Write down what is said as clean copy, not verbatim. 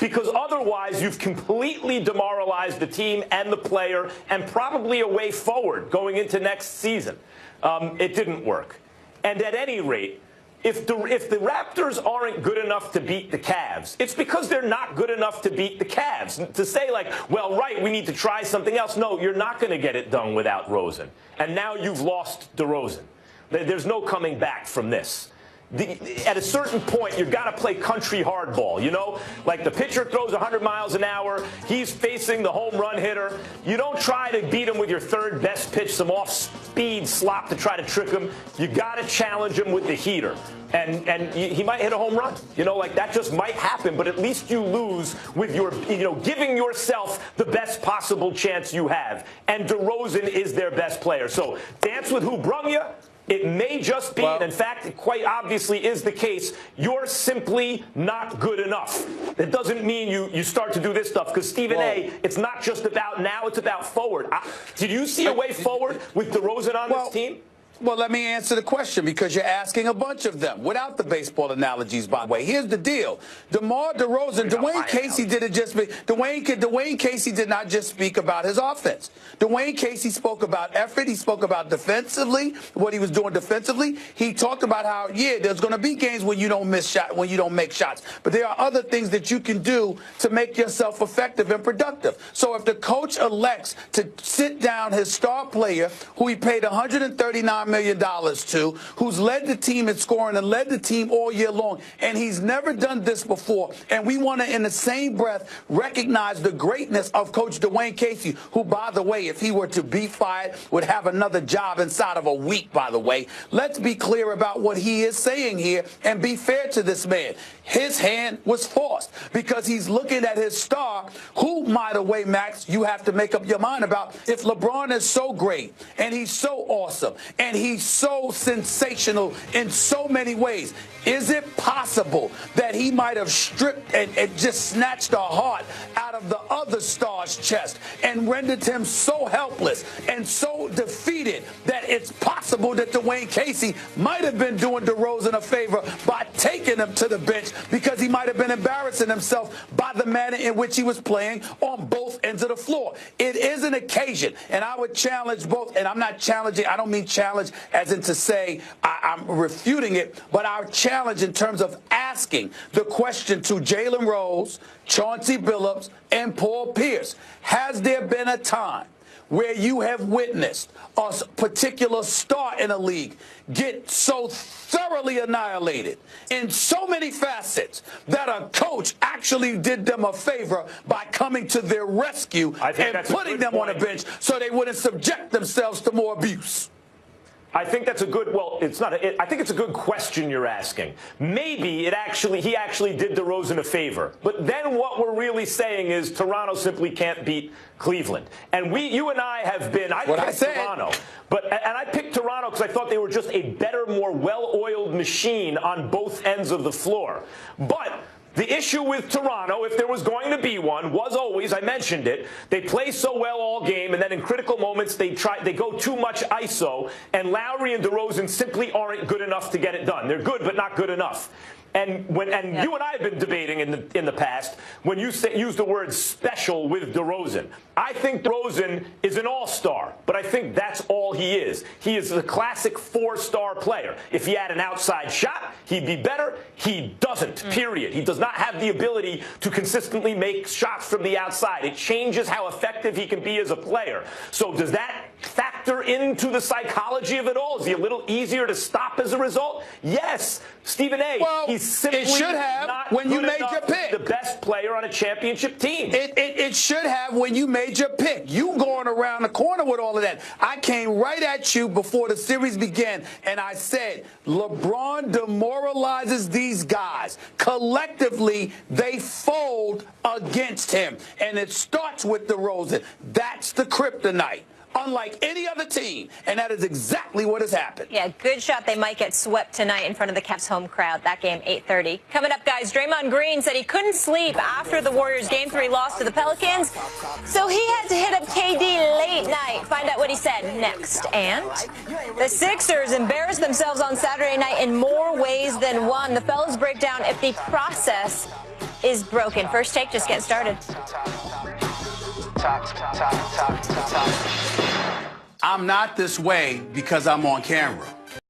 because otherwise you've completely demoralized the team and the player and probably a way forward going into next season. It didn't work. And at any rate, if the Raptors aren't good enough to beat the Cavs, it's because they're not good enough to beat the Cavs. To say, like, well, right, we need to try something else. No, you're not going to get it done without Rosen. And now you've lost DeRozan. There's no coming back from this. At a certain point, you've got to play country hardball, you know? Like the pitcher throws 100 miles an hour. He's facing the home run hitter. You don't try to beat him with your third best pitch, some off-speed slop to try to trick him. You got to challenge him with the heater. And he might hit a home run. You know, like that just might happen, but at least you lose with your, giving yourself the best possible chance you have. And DeRozan is their best player. So dance with who brung you. It may just be, and in fact, it quite obviously is the case, you're simply not good enough. That doesn't mean you start to do this stuff, because Stephen A., it's not just about now, it's about forward. Did you see a way forward with DeRozan on this team? Well, let me answer the question, because you're asking a bunch of them without the baseball analogies, by the way. Here's the deal. DeMar DeRozan, Dwayne Casey Dwayne Casey did not just speak about his offense. Dwayne Casey spoke about effort. He spoke about defensively, what he was doing defensively. He talked about how, yeah, there's going to be games when you don't miss shots, when you don't make shots. But there are other things that you can do to make yourself effective and productive. So if the coach elects to sit down his star player, who he paid $139 million to, who's led the team in scoring and led the team all year long, and he's never done this before, and we want to, in the same breath, recognize the greatness of Coach Dwayne Casey, who, by the way, if he were to be fired, would have another job inside of a week, by the way. Let's be clear about what he is saying here and be fair to this man. His hand was forced because he's looking at his star, who, by the way, Max, you have to make up your mind about. If LeBron is so great and he's so awesome and he's so sensational in so many ways, is it possible that he might have stripped and just snatched the heart out of the other star's chest and rendered him so helpless and so defeated that it's possible that Dwayne Casey might have been doing DeRozan a favor by taking him to the bench, because he might have been embarrassing himself by the manner in which he was playing on both ends of the floor. It is an occasion, and I would challenge both, and I'm not challenging, I don't mean challenge as in to say I'm refuting it, but our challenge in terms of asking the question to Jalen Rose, Chauncey Billups, and Paul Pierce: has there been a time where you have witnessed a particular star in a league get so thoroughly annihilated in so many facets that a coach actually did them a favor by coming to their rescue and putting them on a bench so they wouldn't subject themselves to more abuse? I think that's a good, well, it's not, I think it's a good question you're asking. Maybe he actually did DeRozan a favor. But then what we're really saying is Toronto simply can't beat Cleveland. And you and I have been, I picked Toronto. And I picked Toronto because I thought they were just a better, more well-oiled machine on both ends of the floor. But the issue with Toronto, if there was going to be one, was always, I mentioned it, they play so well all game, and then in critical moments they go too much ISO, and Lowry and DeRozan simply aren't good enough to get it done. They're good, but not good enough. And you and I have been debating in the past when you use the word special with DeRozan. I think DeRozan is an all-star, but I think that's all he is. He is the classic four-star player. If he had an outside shot, he'd be better. He doesn't, period. He does not have the ability to consistently make shots from the outside. It changes how effective he can be as a player. So does that factor into the psychology of it all? Is he a little easier to stop as a result? Yes. Stephen A., he's simply not when you made your pick. The best player on a championship team. It should have when you made your pick. You going around the corner with all of that. I came right at you before the series began, and I said, LeBron demoralizes these guys. Collectively, they fold against him, and it starts with DeRozan. That's the kryptonite, unlike any other team, and that is exactly what has happened. Yeah, good shot. They might get swept tonight in front of the Cavs home crowd. That game, 8:30. Coming up, guys, Draymond Green said he couldn't sleep after the Warriors' Game 3 loss to the Pelicans, so he had to hit up KD late night. Find out what he said next. And the Sixers embarrassed themselves on Saturday night in more ways than one. The fellas break down if the process is broken. First Take, just getting started. I'm not this way because I'm on camera.